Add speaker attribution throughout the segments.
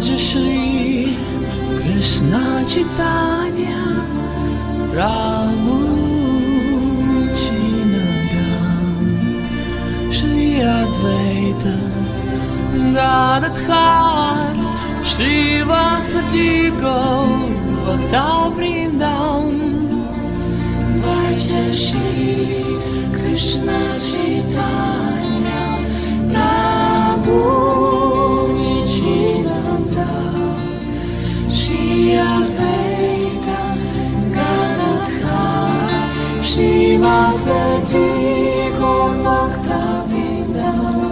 Speaker 1: Shri Krishna Chaitanya Prabhu Nityananda Shri Advaita Gadadhar Shri Vasati Gaur Bhakta Vrindam Bhaja Shri Krishna Chaitanya Prabhu Nityananda Shri Advaita Gadadhar Shri Vasati Gaur Bhakta Vrindam.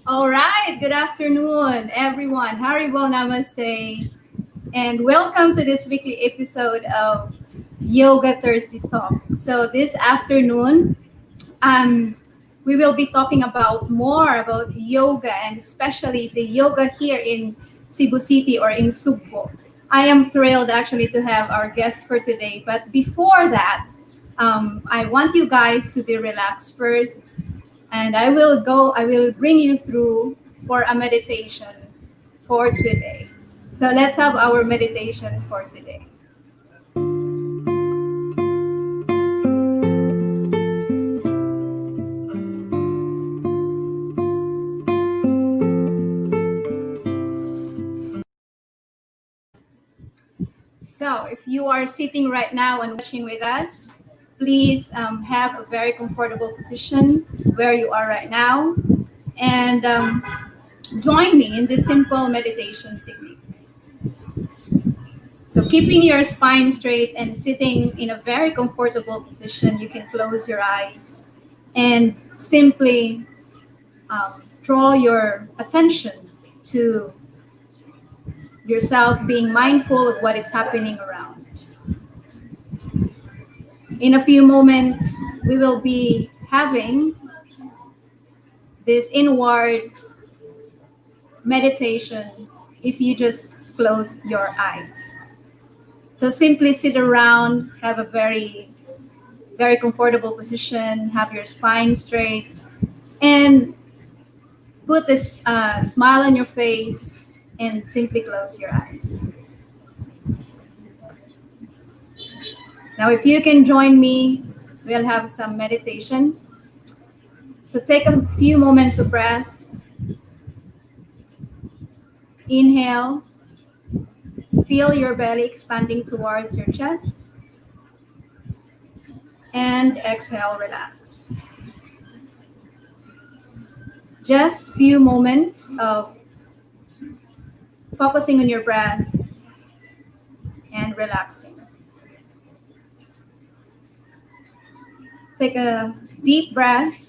Speaker 2: All right, good afternoon, everyone. Haribol Namaste, and welcome to this weekly episode of Yoga Thursday Talk. So this afternoon, we will be talking about more about yoga and especially the yoga here in Cebu City or in Sugbo. I am thrilled actually to have our guest for today. But before that, I want you guys to be relaxed first, and I will bring you through for a meditation for today. So let's have our meditation for today. So if you are sitting right now and watching with us, please have a very comfortable position where you are right now, and join me in this simple meditation technique. So keeping your spine straight and sitting in a very comfortable position, you can close your eyes and simply draw your attention to yourself, being mindful of what is happening around. In a few moments, we will be having this inward meditation if you just close your eyes. So simply sit around, have a very, very comfortable position, have your spine straight, and put this smile on your face and simply close your eyes. Now, if you can join me, we'll have some meditation. So take a few moments of breath. Inhale. Feel your belly expanding towards your chest. And exhale, relax. Just a few moments of focusing on your breath and relaxing. Take a deep breath,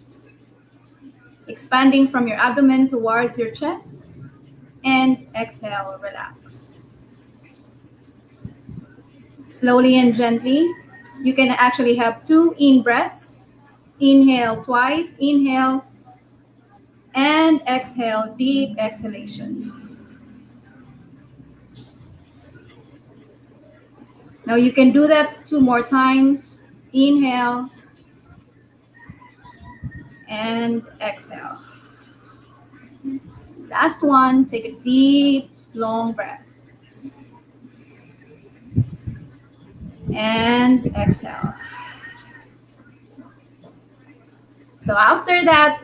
Speaker 2: expanding from your abdomen towards your chest, and exhale, relax. Slowly and gently, you can actually have 2 in breaths. Inhale twice, inhale, and exhale, deep exhalation. Now you can do that 2 more times. Inhale and exhale. Last one, take a deep, long breath. And exhale. So after that,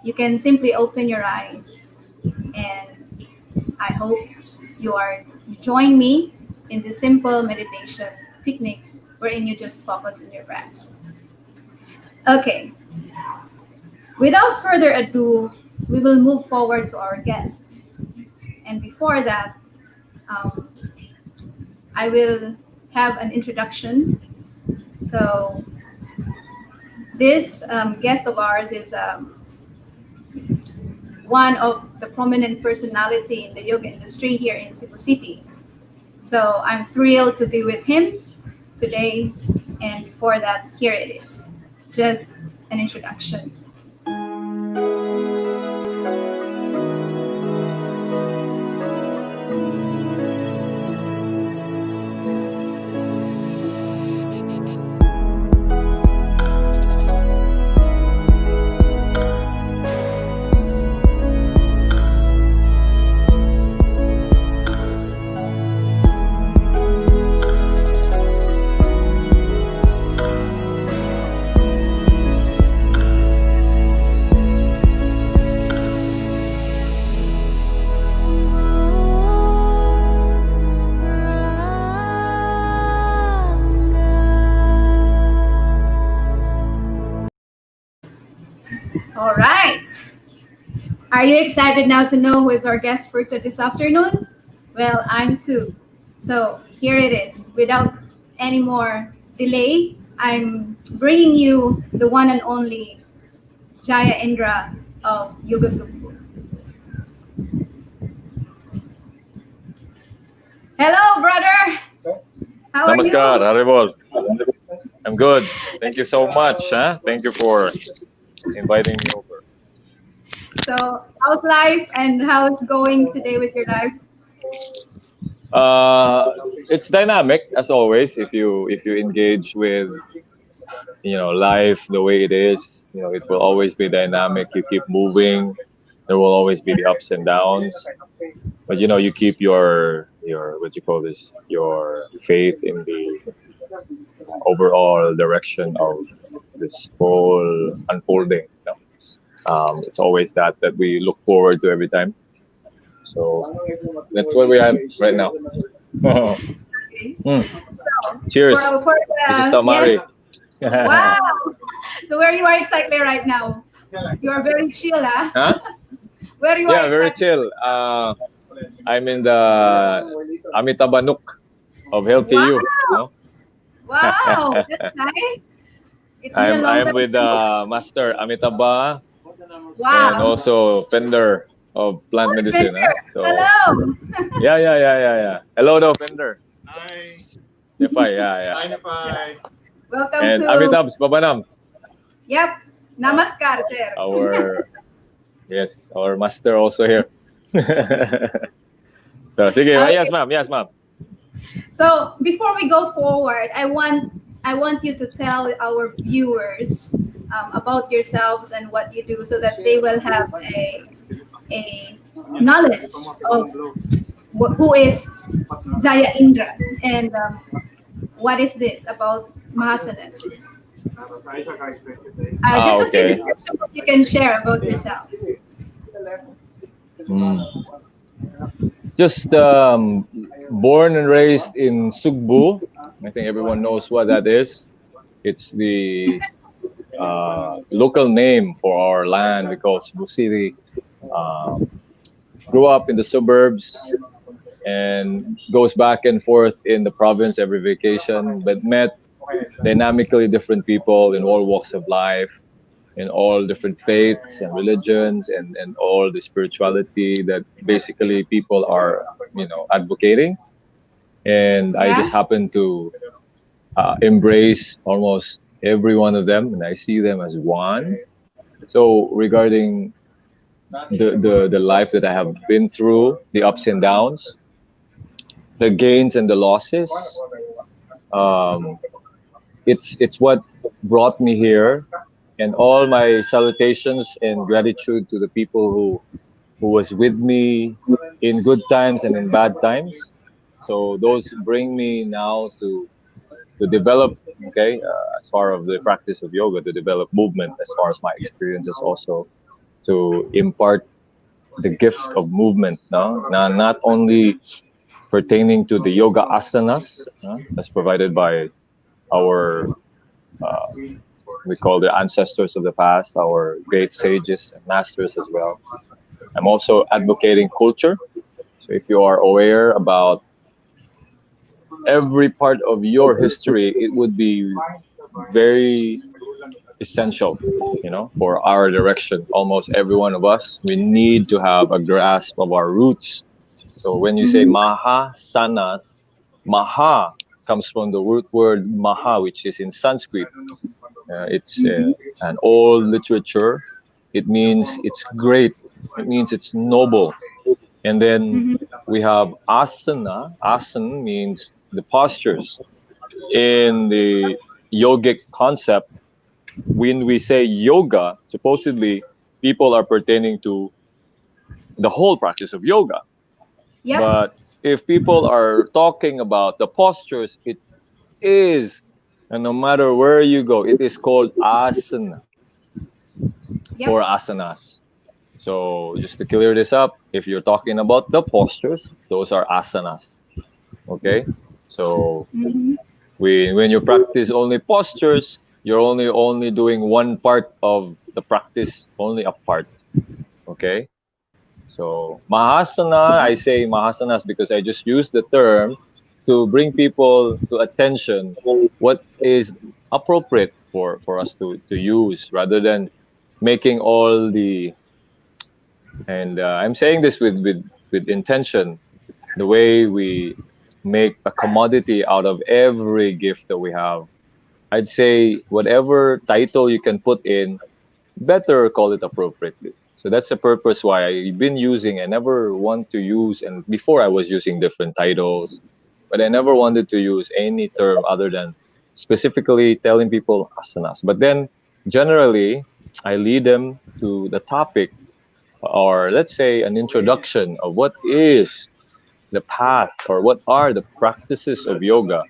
Speaker 2: you can simply open your eyes. And I hope you join me in this simple meditation technique wherein you just focus on your breath. Okay, without further ado, we will move forward to our guest. And before that, um, I will have an introduction. So this guest of ours is one of the prominent personality in the yoga industry here in Cebu City. So I'm thrilled to be with him today. And before that, here it is. Just an introduction. All right. Are you excited now to know who is our guest for this afternoon? Well, I'm too. So here it is. Without any more delay, I'm bringing you the one and only Jaya Indra of Yoga Sugbo. Hello, brother. How are
Speaker 3: Namaskar,
Speaker 2: you?
Speaker 3: Haribol. I'm good. Thank you so much. Thank you for inviting me over.
Speaker 2: So, how's life and how's going today with your life?
Speaker 3: It's dynamic as always. If you engage with life the way it is, it will always be dynamic. You keep moving. There will always be the ups and downs. But you keep your what you call this, your faith in the overall direction of this whole unfolding. It's always that we look forward to every time. So that's where we are right now.
Speaker 2: Okay.
Speaker 3: Mm.
Speaker 2: So,
Speaker 3: Cheers.
Speaker 2: for
Speaker 3: This is
Speaker 2: the
Speaker 3: Tamari.
Speaker 2: yes, wow. So, where you are exactly right now? You are very chill, ah.
Speaker 3: Huh?
Speaker 2: Where you are
Speaker 3: Yeah, very
Speaker 2: exactly?
Speaker 3: chill. I'm in the Amitabanuk of Healthy
Speaker 2: Wow,
Speaker 3: You. No?
Speaker 2: wow, that's nice. It's been a long
Speaker 3: I'm
Speaker 2: time.
Speaker 3: with Master Amitabha and
Speaker 2: Wow.
Speaker 3: also Fender of
Speaker 2: Oh,
Speaker 3: plant medicine.
Speaker 2: Fender.
Speaker 3: So
Speaker 2: Hello.
Speaker 3: yeah. Hello, though, Fender.
Speaker 4: Hi.
Speaker 3: Nepal, yeah.
Speaker 4: Hi, Nepal.
Speaker 2: Welcome
Speaker 3: And
Speaker 2: to.
Speaker 3: Amitabh Babanam,
Speaker 2: Yep. Namaskar, sir.
Speaker 3: our master also here. So, sige, yes,
Speaker 2: Okay.
Speaker 3: ma'am. Yes, ma'am.
Speaker 2: So before we go forward, I want you to tell our viewers about yourselves and what you do, so that they will have a knowledge of who is Jaya Indra and what is this about Mahasanas. Just a few
Speaker 3: Okay.
Speaker 2: descriptions you can share about yourself.
Speaker 3: Mm. Just born and raised in Sugbo. I think everyone knows what that is. It's the local name for our land. We call Cebu City. Grew up in the suburbs and goes back and forth in the province every vacation, but met dynamically different people in all walks of life, in all different faiths and religions, and all the spirituality that basically people are advocating. And I just
Speaker 2: Yeah.
Speaker 3: happen to embrace almost every one of them, and I see them as one. So regarding the life that I have been through, the ups and downs, the gains and the losses. Um, it's what brought me here, and all my salutations and gratitude to the people who was with me in good times and in bad times. So those bring me now to develop, okay, as far of the practice of yoga, to develop movement as far as my experiences, also to impart the gift of movement, no? Not only pertaining to the yoga asanas, that's provided by our, uh, we call the ancestors of the past, our great sages and masters as well. I'm also advocating culture. So if you are aware about every part of your history, it would be very essential, for our direction. Almost every one of us, we need to have a grasp of our roots. So when you say
Speaker 2: Mm-hmm.
Speaker 3: Mahasanas, Maha comes from the root word Maha, which is in Sanskrit. It's
Speaker 2: Mm-hmm.
Speaker 3: an old literature. It means it's great. It means it's noble. And then
Speaker 2: Mm-hmm.
Speaker 3: we have asana. Asana means the postures. In the yogic concept, when we say yoga, supposedly people are pertaining to the whole practice of yoga.
Speaker 2: Yep.
Speaker 3: But if people are talking about the postures, it is, and no matter where you go, it is called asana
Speaker 2: Yep.
Speaker 3: or asanas. So just to clear this up, if you're talking about the postures, those are asanas. Okay? So
Speaker 2: Mm-hmm.
Speaker 3: when you practice only postures, you're only doing one part of the practice, only a part. Okay? So Mahasana, I
Speaker 2: Yep.
Speaker 3: say Mahasanas because I just use the term to bring people to attention what is appropriate for us to use, rather than making all the, and I'm saying this with intention, the way we make a commodity out of every gift that we have. I'd say whatever title you can put in, better call it appropriately. So that's the purpose why I've been using. I never want to use, and before I was using different titles, but I never wanted to use any term other than specifically telling people asanas. But then generally, I lead them to the topic, or let's say an introduction of what is the path or what are the practices of yoga.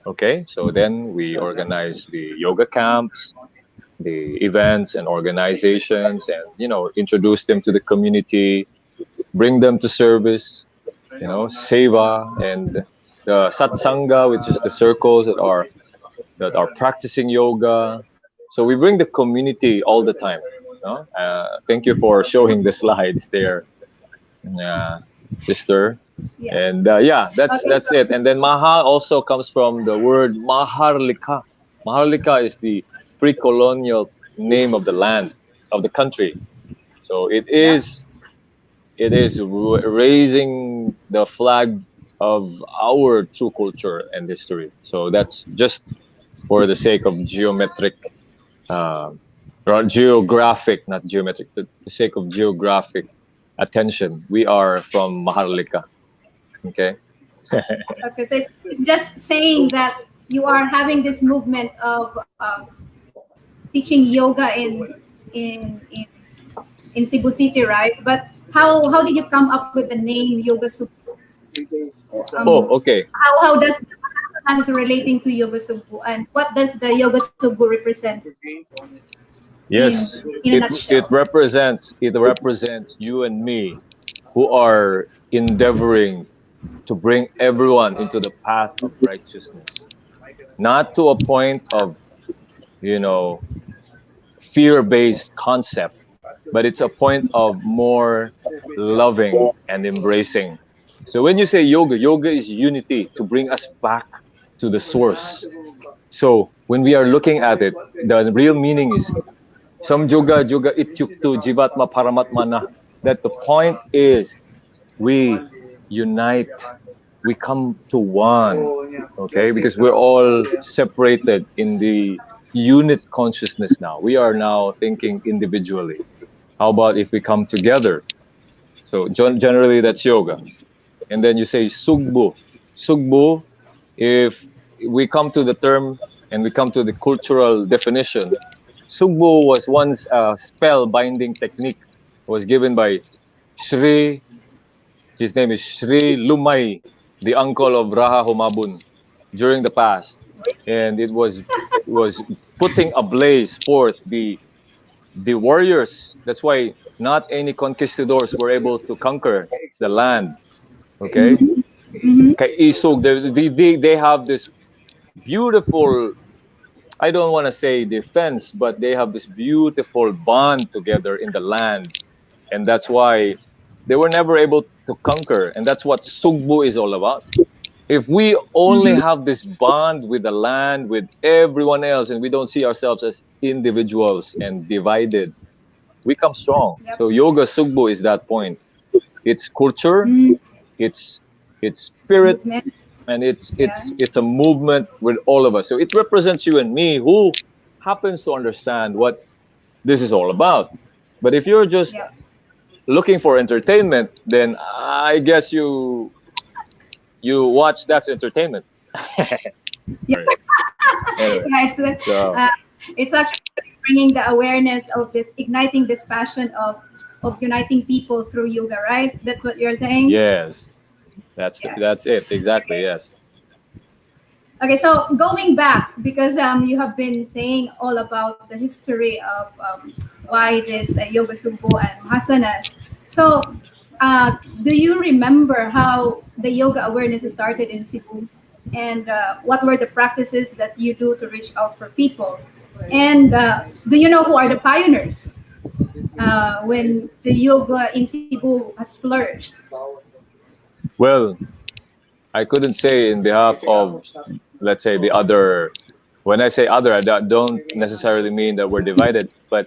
Speaker 3: Okay, so then we organize the yoga camps, the events and organizations, and introduce them to the community, bring them to service, seva, and the satsanga, which is the circles that are practicing yoga. So we bring the community all the time. Thank you for showing the slides there, sister.
Speaker 2: Yeah.
Speaker 3: And yeah, that's
Speaker 2: Okay.
Speaker 3: that's it. And then Maha also comes from the word Maharlika. Maharlika is the pre-colonial name of the land, of the country. So it
Speaker 2: Yep.
Speaker 3: is it is raising the flag of our true culture and history. So that's just for the sake of geometric, uh, or geographic, not geometric, the sake of geographic attention. We are from Maharlika. Okay.
Speaker 2: Okay. So it's just saying that you are having this movement of teaching yoga in in Cebu City, right? But how did you come up with the name Yoga Sugbo?
Speaker 3: Oh,
Speaker 2: Um,
Speaker 3: okay.
Speaker 2: how does the Mahasanas relating to Yoga Sugbo, and what does the Yoga Sugbo represent
Speaker 3: Yes,
Speaker 2: in a
Speaker 3: it
Speaker 2: nutshell?
Speaker 3: represents you and me, who are endeavoring to bring everyone into the path of righteousness, not to a point of, you know fear-based concept, but it's a point of more loving and embracing. So when you say yoga, yoga is unity, to bring us back to the source. So when we are looking at it, the real meaning is some yoga ityuktu jivatma paramatmana. That the point is we unite, we come to one, okay? Because we're all separated in the unit consciousness now. We are now thinking individually. How about if we come together? So generally, that's yoga. and then you say Sugbo. Sugbo, if we come to the term and we come to the cultural definition, Sugbo was once a spell binding technique was given by Sri, his name is Sri Lumai, the uncle of Raha Humabun, during the past. And it was putting ablaze forth the warriors. That's why not any conquistadors were able to conquer the land. Okay?
Speaker 2: Mm-hmm.
Speaker 3: Kay Isog, they have this beautiful, I don't want to say defense, but they have this beautiful bond together in the land. And that's why they were never able to conquer. And that's what Sugbo is all about. If we only
Speaker 2: Mm-hmm.
Speaker 3: have this bond with the land, with everyone else, and we don't see ourselves as individuals and divided, we come strong.
Speaker 2: Yep.
Speaker 3: So Yoga Sugbo is that point. It's culture,
Speaker 2: Mm,
Speaker 3: it's spirit,
Speaker 2: movement.
Speaker 3: and it's
Speaker 2: Yeah.
Speaker 3: it's it's a movement with all of us. So it represents you and me who happens to understand what this is all about. But if you're just
Speaker 2: Yeah.
Speaker 3: looking for entertainment, then I guess you watch that's entertainment.
Speaker 2: Yeah.
Speaker 3: Anyway,
Speaker 2: Yeah,
Speaker 3: so
Speaker 2: it's actually bringing the awareness of this, igniting this passion of uniting people through yoga, right? That's what you're saying.
Speaker 3: yes,
Speaker 2: Yeah.
Speaker 3: that's it exactly.
Speaker 2: Okay.
Speaker 3: Yes.
Speaker 2: Okay. So going back, because you have been saying all about the history of why this yoga sumbo and mahasanas. So, do you remember how the yoga awareness started in Cebu, and what were the practices that you do to reach out for people? And do you know who are the pioneers when the yoga in Cebu has flourished?
Speaker 3: Well, I couldn't say in behalf of, let's say, the other. When I say other, I don't necessarily mean that we're divided, but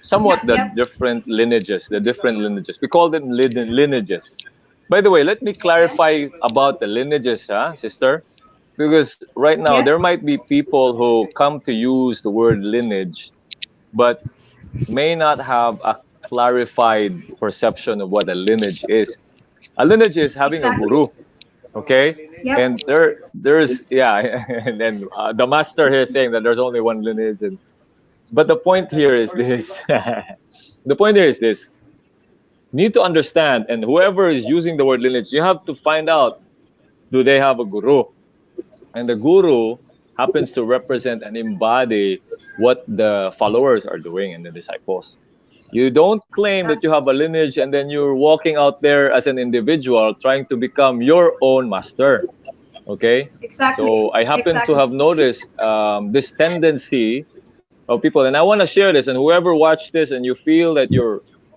Speaker 3: somewhat
Speaker 2: Yep,
Speaker 3: the
Speaker 2: yep.
Speaker 3: different lineages, the different lineages. We call them lineages. By the way, let me
Speaker 2: Okay.
Speaker 3: clarify about the lineages, huh, sister? Because right now
Speaker 2: Yeah.
Speaker 3: there might be people who come to use the word lineage, but may not have a clarified perception of what a lineage is. A lineage is having a
Speaker 2: Exactly.
Speaker 3: guru, okay?
Speaker 2: Yep.
Speaker 3: And there's yeah, and then the master here is saying that there's only one lineage, and but the point here is this. The point here is this. Need to understand, and whoever is using the word lineage, you have to find out, do they have a guru? And the guru happens to represent and embody what the followers are doing and the disciples. You don't claim that you
Speaker 2: Exactly.
Speaker 3: have a lineage and then you're walking out there as an individual trying to become your own master. Okay?
Speaker 2: Exactly.
Speaker 3: So I happen to
Speaker 2: Exactly.
Speaker 3: have noticed this tendency of people, and I want to share this. And whoever watched this and you feel that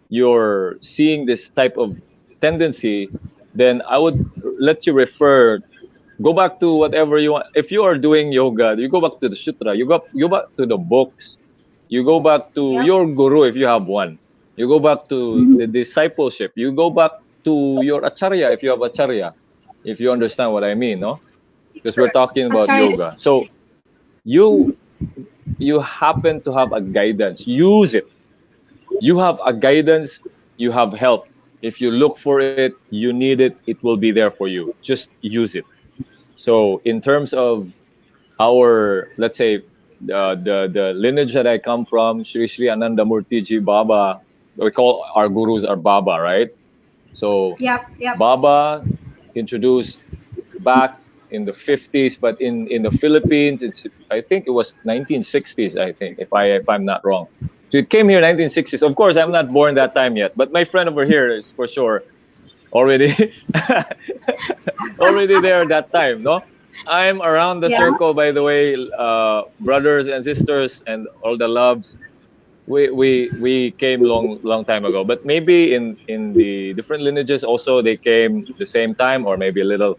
Speaker 3: you're seeing this type of tendency, then I would let you refer. Go back to whatever you want. If you are doing yoga, you go back to the sutra. You go back to the books. You go back to
Speaker 2: Yep.
Speaker 3: your guru if you have one. You go back to
Speaker 2: Mhm.
Speaker 3: the discipleship. You go back to your acharya if you have acharya. If you understand what I mean, no? Because we're
Speaker 2: Sure.
Speaker 3: talking
Speaker 2: I'll
Speaker 3: about
Speaker 2: try it.
Speaker 3: yoga. So you you happen to have a guidance. Use it. You have a guidance. You have help. If you look for it, you need it. It will be there for you. Just use it. So in terms of our, let's say, the lineage that I come from, Sri Sri Ananda Murti Ji Baba, we call our gurus our Baba, right? So
Speaker 2: Yep. Yep.
Speaker 3: Baba introduced back in the 50s, but in the Philippines, it's I think it was 1960s. I think if I'm not wrong. So it came here 1960s. Of course, I'm not born that time yet, but my friend over here is for sure already already there that time. No, I'm around the
Speaker 2: Yeah.
Speaker 3: circle. By the way, brothers and sisters and all the loves. We came long time ago, but maybe in the different lineages also they came the same time or maybe a little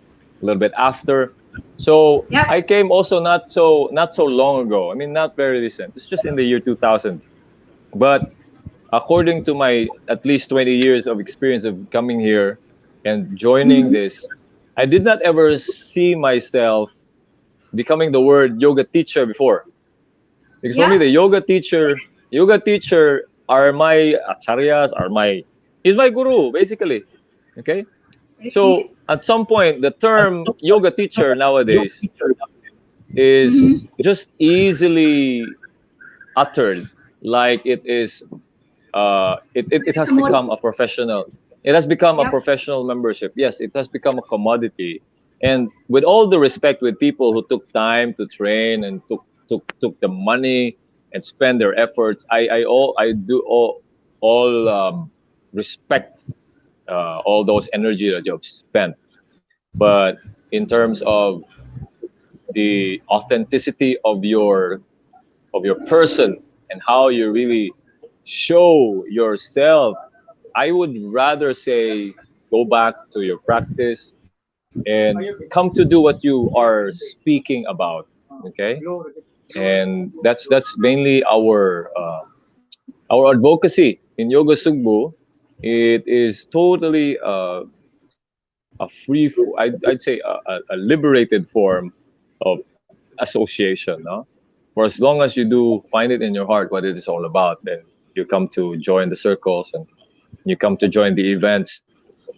Speaker 3: bit after. So
Speaker 2: Yep.
Speaker 3: I came also not so long ago. I mean, not very recent. It's just in the year 2000. But according to my at least 20 years of experience of coming here and joining
Speaker 2: Mhm.
Speaker 3: this, I did not ever see myself becoming the word yoga teacher before. Because for me,
Speaker 2: Yeah.
Speaker 3: the yoga teacher are my acharyas, are my, is my guru, basically. Okay? So
Speaker 2: Really.
Speaker 3: at some point, the term yoga teacher nowadays is
Speaker 2: Mm-hmm.
Speaker 3: just easily uttered like it is it has become a
Speaker 2: Commodity.
Speaker 3: professional, it has become a
Speaker 2: Yep.
Speaker 3: professional membership. Yes, it has become a commodity. And with all the respect, with people who took time to train and took the money and spend their efforts, I do all respect all those energy that you've spent. But in terms of the authenticity of your person and how you really show yourself, I would rather say go back to your practice and come to do what you are speaking about. Okay, and that's mainly our advocacy in Yoga Sugbo. It is totally a free, I'd say a liberated form of association. No? For as long as you do find it in your heart what it is all about, then you come to join the circles and you come to join the events.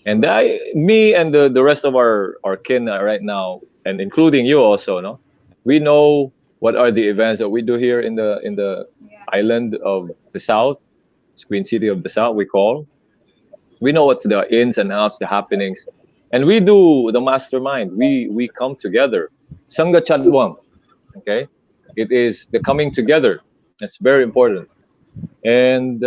Speaker 3: And me and the rest of our kin right now, and including you also, no, we know what are the events that we do here in the
Speaker 2: Yeah.
Speaker 3: island of the South, Queen City of the South, we call. We know what's the ins and outs, the happenings, and we do the mastermind. We come together, Sangha Chadwang. Okay, it is the coming together. That's very important, and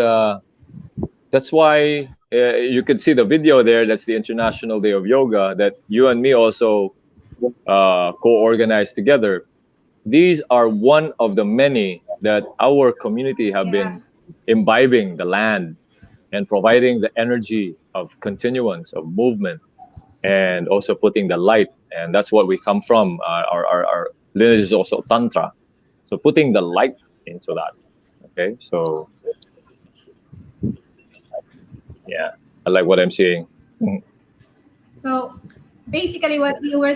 Speaker 3: that's why you can see the video there. That's the International Day of Yoga that you and me also co-organized together. These are one of the many that our community have
Speaker 2: Yeah.
Speaker 3: been imbibing the land and providing the energy of continuance of movement and also putting the light. And that's what we come from. Our lineage is also Tantra. So putting the light into that. Okay. So yeah, I like what I'm seeing. Mhm.
Speaker 2: So basically, what you are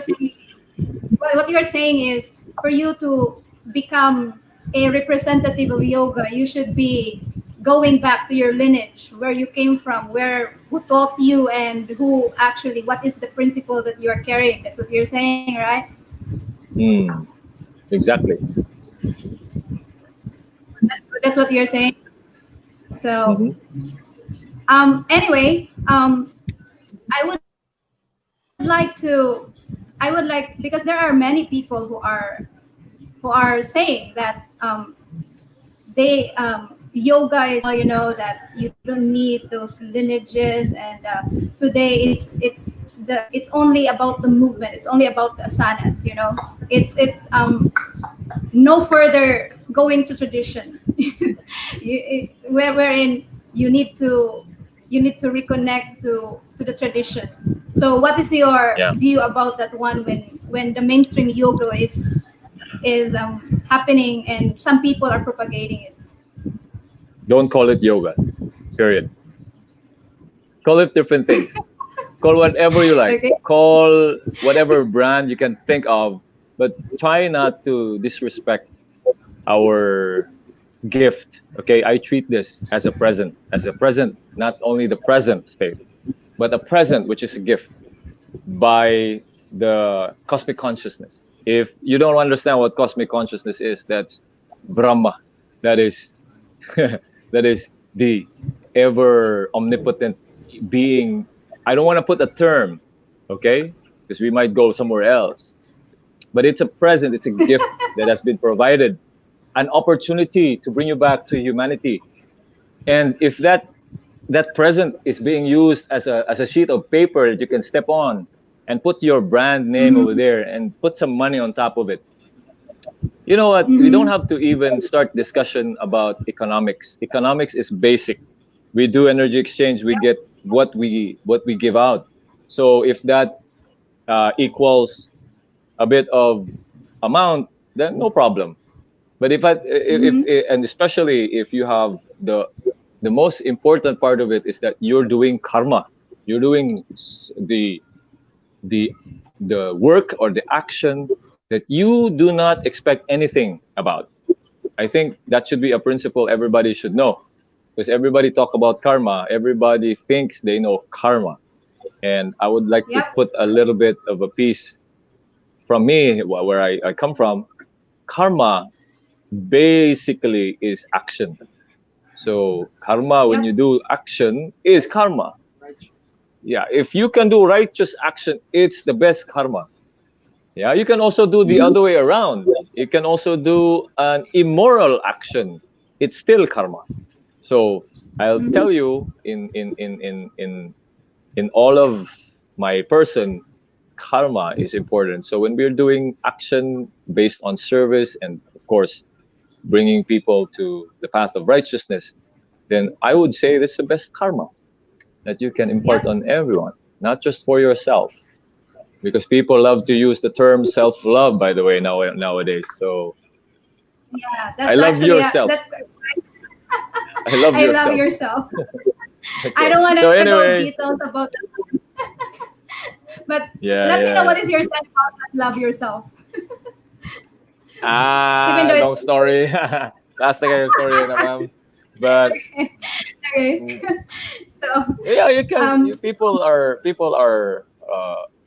Speaker 2: saying is for you to become a representative of yoga, you should be going back to your lineage, where you came from, where who taught you, and who actually what is the principle that you are carrying. That's what you're saying, right?
Speaker 3: Mm, exactly.
Speaker 2: That's what you're saying. So
Speaker 3: Hmm.
Speaker 2: anyway, I would like because there are many people who are saying that they yoga is that you don't need those lineages, and today it's only about the movement, it's only about the asanas, it's no further going to tradition. Wherein you need to reconnect to the tradition. So what is your
Speaker 3: Yeah.
Speaker 2: view about that one, when the mainstream yoga is happening and some people are propagating it?
Speaker 3: Don't call it yoga. Period. Call it different things. Call whatever you like.
Speaker 2: Okay.
Speaker 3: Call whatever brand you can think of, but try not to disrespect our gift. Okay, I treat this as a present, not only the present state, but a present which is a gift by the cosmic consciousness. If you don't understand what cosmic consciousness is, that's Brahma. That is that is the ever omnipotent being. I don't want to put a term, okay, because we might go somewhere else. But it's a present, it's a gift that has been provided, an opportunity to bring you back to humanity. And if that present is being used as a sheet of paper that you can step on and put your brand name over
Speaker 2: Mm-hmm.
Speaker 3: there and put some money on top of it, you know what? We don't
Speaker 2: Mm-hmm.
Speaker 3: have to even start discussion about economics. Economics is basic. We do energy exchange, we
Speaker 2: Yeah.
Speaker 3: get what we give out. So if that equals a bit of amount, then no problem. But
Speaker 2: Mm-hmm.
Speaker 3: if and especially if you have the most important part of it is that you're doing karma, you're doing the the work or the action that you do not expect anything about. I think that should be a principle everybody should know, because everybody talk about karma, everybody thinks they know karma, And I would like to
Speaker 2: Yep.
Speaker 3: put a little bit of a piece from me, where I come from. Karma basically is action. So karma, when
Speaker 2: Yep.
Speaker 3: you do action, is karma. Yeah, if you can do righteous action, it's the best karma. Yeah, you can also do the
Speaker 2: Mhm.
Speaker 3: other way around. You can also do an immoral action. It's still karma. So I'll
Speaker 2: Mhm.
Speaker 3: tell you, in all of my person, karma is important. So when we're doing action based on service and of course bringing people to the path of righteousness, then I would say this is the best karma that you can impart
Speaker 2: Yep.
Speaker 3: on everyone, not just for yourself. Because people love to use the term self-love, by the way, nowadays. So
Speaker 2: Yeah,
Speaker 3: I
Speaker 2: that's
Speaker 3: love
Speaker 2: actually
Speaker 3: yourself.
Speaker 2: that's
Speaker 3: I love
Speaker 2: I love
Speaker 3: yourself.
Speaker 2: yourself. I
Speaker 3: Okay.
Speaker 2: don't want
Speaker 3: So
Speaker 2: to know
Speaker 3: anyway,
Speaker 2: details about that, but
Speaker 3: yeah,
Speaker 2: let me know
Speaker 3: yeah.
Speaker 2: what is your sense about that love yourself. Even though
Speaker 3: Ah,
Speaker 2: it's
Speaker 3: long story. Last thing yung story na, ma'am. But
Speaker 2: okay.
Speaker 3: mm,
Speaker 2: So,
Speaker 3: yeah, you can.
Speaker 2: um,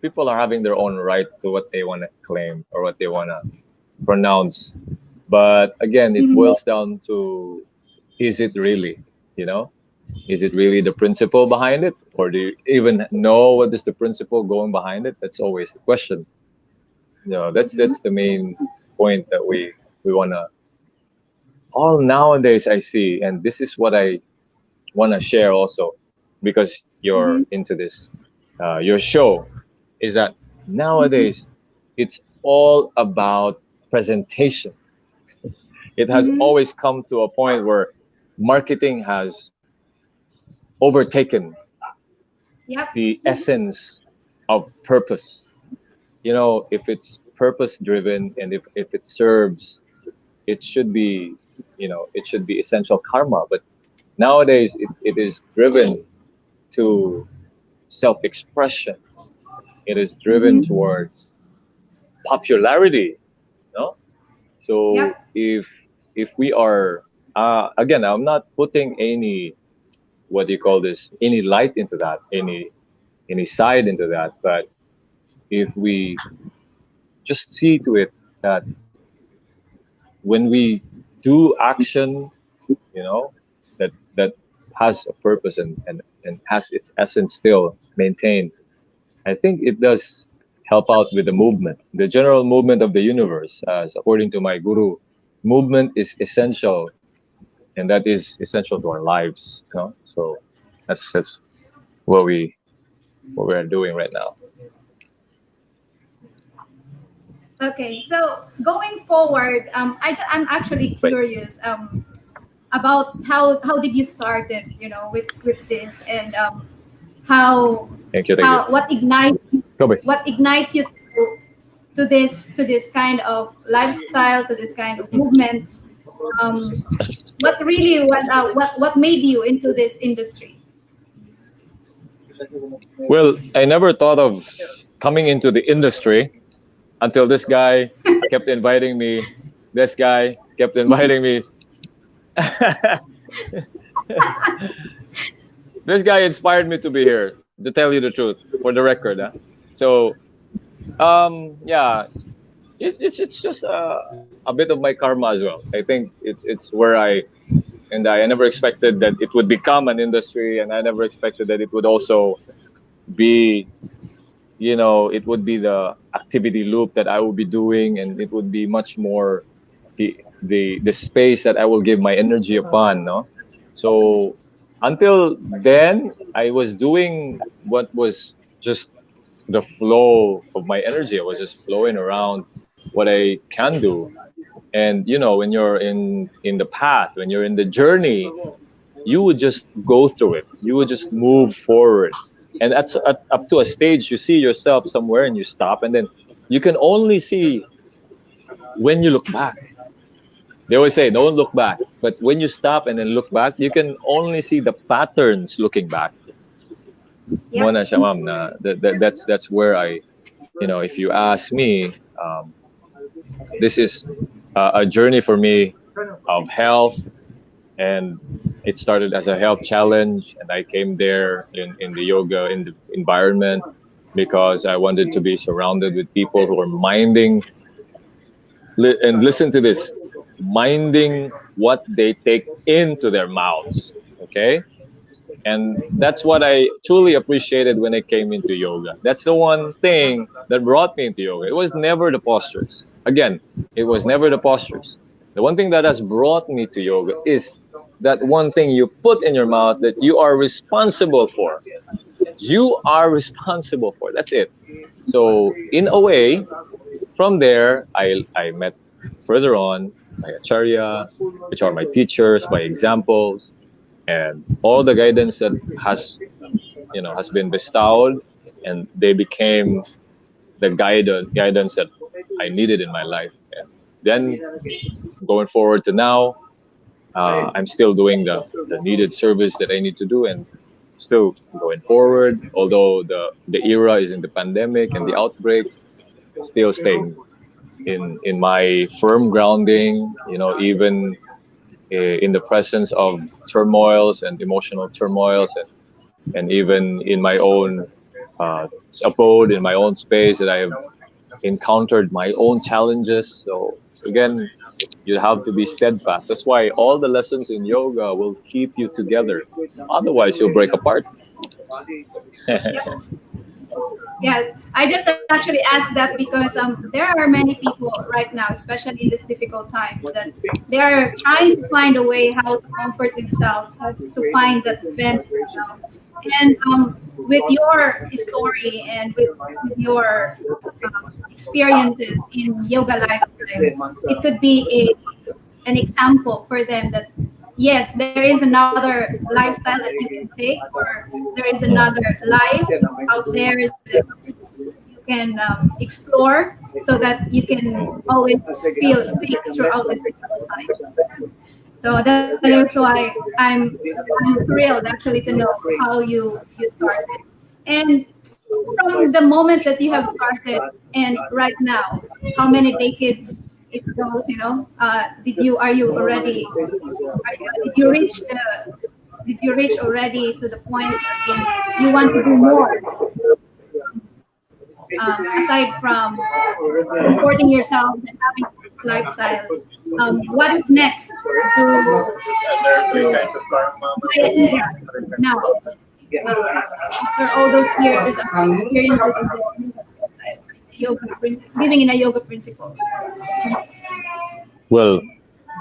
Speaker 3: People are having their own right to what they want to claim or what they want to pronounce. But again, it
Speaker 2: mhm,
Speaker 3: boils down to, is it really? You know, is it really the principle behind it, or do you even know what is the principle going behind it? That's always the question. That's the main point that we wanna. All nowadays I see, and this is what I wanna share also, because you're
Speaker 2: mhm,
Speaker 3: into this, your show, is that
Speaker 2: mhm,
Speaker 3: nowadays it's all about presentation. It has
Speaker 2: mhm.
Speaker 3: always come to a point where marketing has overtaken
Speaker 2: Yep.
Speaker 3: the essence of purpose. If it's purpose driven, and if it serves, it should be, it should be essential karma. But nowadays it is driven to self-expression. It is driven
Speaker 2: Mhm.
Speaker 3: towards popularity. No, so
Speaker 2: Yep.
Speaker 3: if we are, again, I'm not putting any, what do you call this, any light into that, any side into that. But if we just see to it that when we do action, you know, that has a purpose, and has its essence still maintained, I think it does help out with the movement, the general movement of the universe. As according to my guru, movement is essential, and that is essential to our lives. So that's what we are doing right now.
Speaker 2: Okay. So going forward, I'm actually
Speaker 3: Wait,
Speaker 2: curious about how did you start it, with this, and how
Speaker 3: thank you. Kobe.
Speaker 2: what ignites you to this kind of lifestyle, to this kind of movement. Um, what made you into this industry?
Speaker 3: Well, I never thought of coming into the industry until this guy kept inviting me. This guy kept inviting me. This guy inspired me to be here, to tell you the truth, for the record. So, yeah, it's just a bit of my karma as well. I think it's where I never expected that it would become an industry, and I never expected that it would also be, it would be the activity loop that I will be doing, and it would be much more the space that I will give my energy upon. No, so until then I was doing what was just the flow of my energy. I was just flowing around what I can do. And when you're in the path, when you're in the journey, you would just go through it. You would just move forward. And up to a stage, you see yourself somewhere and you stop, and then you can only see when you look back. They always say, don't look back. But when you stop and then look back, you can only see the patterns looking back. Mo
Speaker 2: Yep.
Speaker 3: na siya, ma'am, na that's where if you ask me, this is a journey for me of health, And it started as a health challenge, and I came there in the yoga in the environment because I wanted to be surrounded with people who are minding and listen to this, minding what they take into their mouths. Okay, and that's what I truly appreciated when I came into yoga. That's the one thing that brought me into yoga. It was never the postures. Again, it was never the postures. The one thing that has brought me to yoga is that one thing you put in your mouth that you are responsible for. You are responsible for. That's it. So, in a way, from there, I met further on my acharya, which are my teachers, my examples, and all the guidance that has been bestowed, and they became the guidance that I needed in my life. And then going forward to now, I'm still doing the needed service that I need to do, and still going forward. Although the era is in the pandemic and the outbreak, still staying in my firm grounding. Even in the presence of turmoils and emotional turmoils, and even in my own abode, in my own space, that I have encountered my own challenges. So again, you have to be steadfast. That's why all the lessons in yoga will keep you together. Otherwise, you'll break apart.
Speaker 2: Yeah, I just actually asked that because there are many people right now, especially in this difficult times, that they are trying to find a way how to comfort themselves, how to find that vent. And with your story and with your experiences in yoga lifetime, it could be an example for them that yes, there is another lifestyle that you can take, or there is another life out there that you can explore so that you can always feel safe throughout this difficult times. So that is why I'm thrilled actually to know how you started. And from the moment that you have started and right now, how many decades it goes, did you are you already did you reach already to the point wherein you want to do more, aside from supporting yourself and having this lifestyle? What is next to my idea now, after all those years of experiences in the living in a yoga principles?
Speaker 3: Well,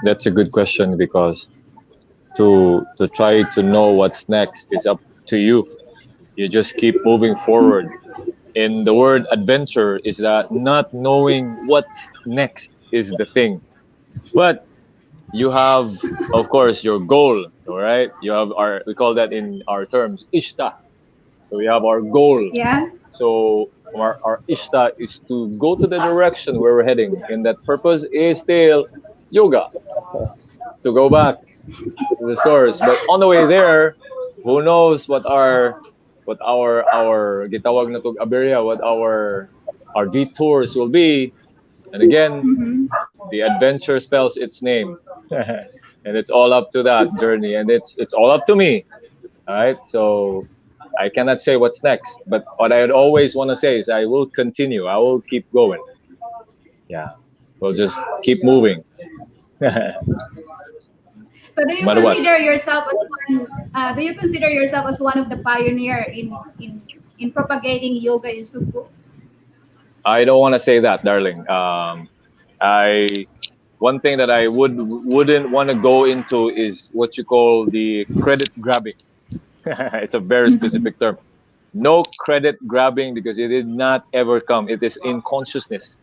Speaker 3: that's a good question, because to try to know what's next is up to you. You just keep moving forward. In the word adventure is that not knowing what's next is the thing. But you have, of course, your goal, all right? You have we call that in our terms, ishta. So we have our goal.
Speaker 2: Yeah.
Speaker 3: So our ishta is to go to the direction where we're heading. And that purpose is still yoga, to go back to the source. But on the way there, who knows what our gitawag na tug aberya, what our detours will be. And again,
Speaker 2: Mm-hmm.
Speaker 3: the adventure spells its name. And it's all up to that journey, and it's all up to me. All right. So I cannot say what's next, but what I would always want to say is I will continue. I will keep going. Yeah. We'll just keep moving. No
Speaker 2: So do you
Speaker 3: matter what.
Speaker 2: consider yourself as one? Do you consider yourself as one of the pioneer in propagating yoga in Sugbo?
Speaker 3: I don't want to say that, darling. I One thing that I wouldn't want to go into is what you call the credit grabbing. It's a very specific term. No credit grabbing, because it did not ever come. It is in consciousness.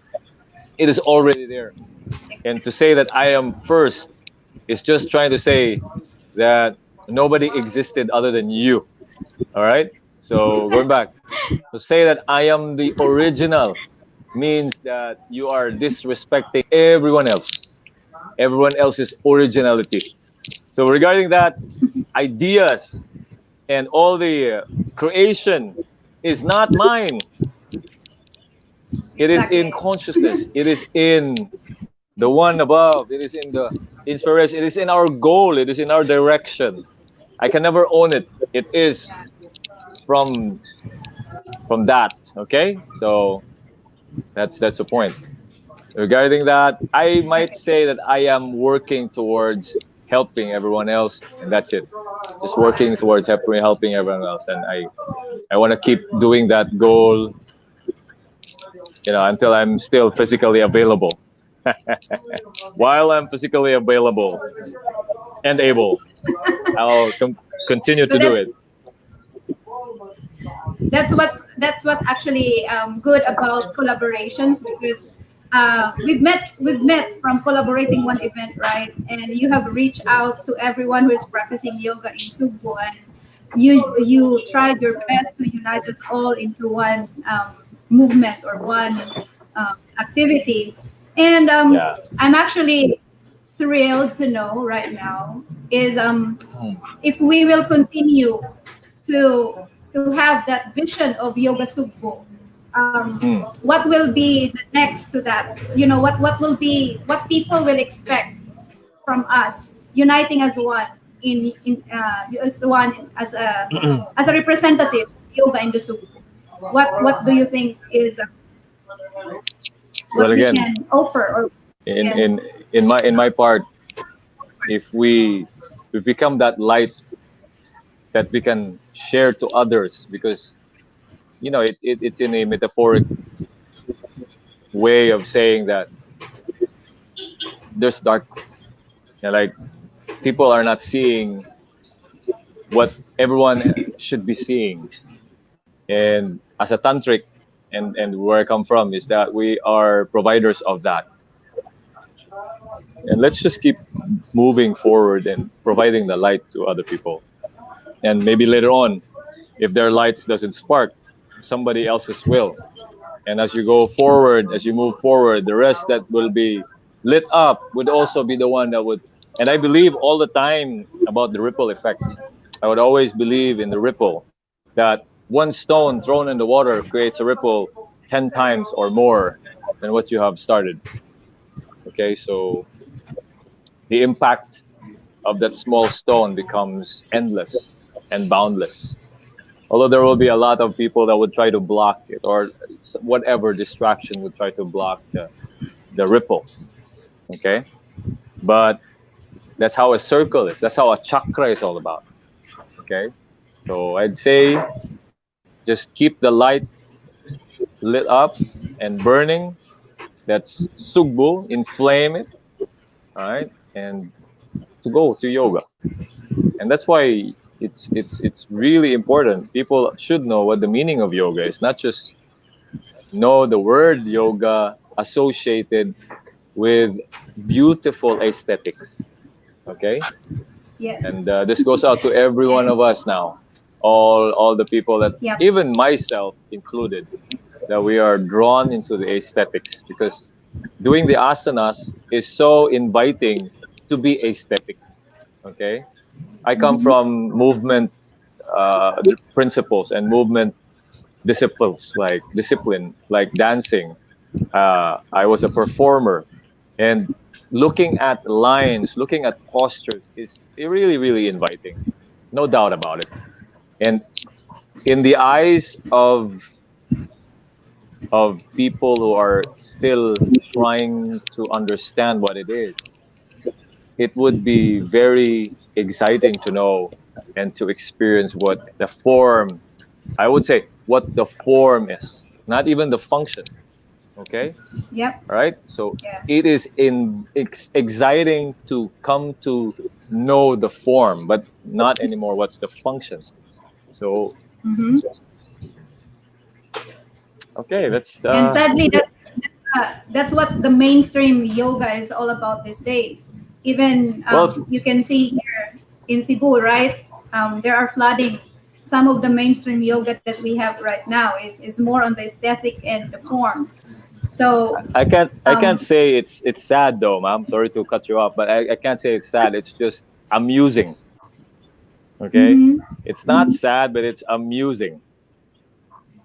Speaker 3: It is already there. And to say that I am first is just trying to say that nobody existed other than you. All right. So going back, to say that I am the original means that you are disrespecting everyone else's originality. So regarding that, ideas and all the creation is not mine. It is in
Speaker 2: Exactly.
Speaker 3: consciousness. It is in the one above. It is in the inspiration. It is in our goal. It is in our direction. I can never own it. It is from that. Okay, so that's the point. Regarding that, I might say that I am working towards helping everyone else, and that's it. Just working towards helping everyone else, and I want to keep doing that goal, until I'm still physically available. While I'm physically available and able, I'll continue
Speaker 2: So
Speaker 3: to do it.
Speaker 2: that's what actually good about collaborations, because we've met from collaborating one event, right? And you have reached out to everyone who is practicing yoga in Sugbo, and you tried your best to unite us all into one movement or one activity. And
Speaker 3: Yeah.
Speaker 2: I'm actually thrilled to know right now is
Speaker 3: Mm.
Speaker 2: if we will continue to have that vision of Yoga Sugbo,
Speaker 3: Mm.
Speaker 2: what will be the next to that? What will be what people will expect from us uniting as one as one as a representative of yoga in the Sugbo. What do you think is
Speaker 3: Well,
Speaker 2: what we
Speaker 3: again,
Speaker 2: can offer or
Speaker 3: in
Speaker 2: can?
Speaker 3: in in my part, if we become that light that we can share to others, because it's in a metaphoric way of saying that there's darkness. Like, people are not seeing what everyone should be seeing. And as a tantric, and where I come from is that we are providers of that. And let's just keep moving forward and providing the light to other people. And maybe later on, if their lights doesn't spark, somebody else's will. And as you go forward, as you move forward, the rest that will be lit up would also be the one that would. And I believe all the time about the ripple effect. I would always believe in the ripple, that one stone thrown in the water creates a ripple 10 times or more than what you have started. Okay, so the impact of that small stone becomes endless and boundless. Although there will be a lot of people that would try to block it, or whatever distraction would try to block the ripple. Okay, but that's how a circle is. That's how a chakra is all about. Okay, so I'd say just keep the light lit up and burning. That's Sugbo, inflame it, all right, and to go to yoga. And that's why it's really important. People should know what the meaning of yoga is, not just know the word yoga associated with beautiful aesthetics. Okay, and
Speaker 2: Yes.
Speaker 3: this goes out to every one
Speaker 2: And
Speaker 3: of us now, all the people that,
Speaker 2: yep.
Speaker 3: even myself included, that we are drawn into the aesthetics, because doing the asanas is so inviting to be aesthetic. Okay, I come
Speaker 2: Mm-hmm.
Speaker 3: from movement principles and movement discipline, like dancing. I was a performer, and looking at lines, looking at postures is really, really inviting, no doubt about it. And in the eyes of people who are still trying to understand what it is, it would be very exciting to know and to experience what the form, I would say, what the form is, not even the function. Okay,
Speaker 2: Yep.
Speaker 3: all right. So
Speaker 2: Yeah.
Speaker 3: it is exciting to come to know the form, but not anymore what's the function. So
Speaker 2: Mm-hmm.
Speaker 3: okay, that's
Speaker 2: And sadly, that's what the mainstream yoga is all about these days. Even
Speaker 3: well,
Speaker 2: you can see here in Cebu, right? There are flooding. Some of the mainstream yoga that we have right now is more on the aesthetic and the forms. So,
Speaker 3: I can't say it's sad though, ma'am. Sorry to cut you off, but I can't say it's sad. It's just amusing. Okay,
Speaker 2: mm-hmm,
Speaker 3: it's not sad, but it's amusing.